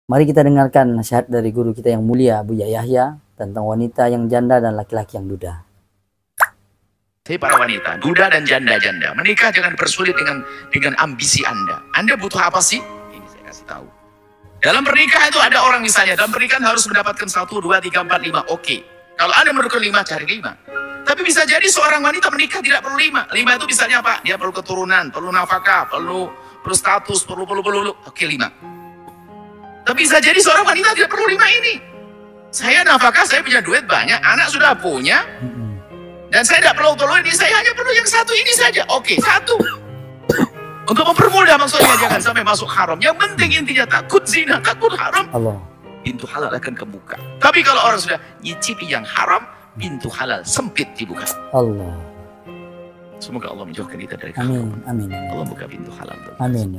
Mari kita dengarkan nasihat dari guru kita yang mulia, Buya Yahya, tentang wanita yang janda dan laki-laki yang duda. Hei para wanita, duda dan janda-janda, menikah jangan persulit dengan ambisi Anda. Anda butuh apa sih? Ini saya kasih tahu. Dalam pernikahan itu ada orang misalnya, dalam pernikahan harus mendapatkan 1, 2, 3, 4, 5. Oke. Kalau Anda memerlukan 5, cari 5. Tapi bisa jadi seorang wanita menikah tidak perlu 5. 5 itu misalnya apa? Dia perlu keturunan, perlu nafkah, perlu status, perlu. Oke, 5. Tapi bisa jadi seorang wanita tidak perlu 5 ini. Saya nafkah, saya punya duit banyak, anak sudah punya. Dan saya tidak perlu ini, saya hanya perlu yang 1 ini saja. Oke, 1. Untuk mempermudah maksudnya, jangan sampai masuk haram. Yang penting intinya takut zina, takut haram. Allah. Pintu halal akan kebuka. Tapi kalau orang sudah nyicipi yang haram, pintu halal sempit dibuka. Allah. Semoga Allah menjauhkan kita dari haram. Amin. Amin. Allah buka pintu halal. Amin.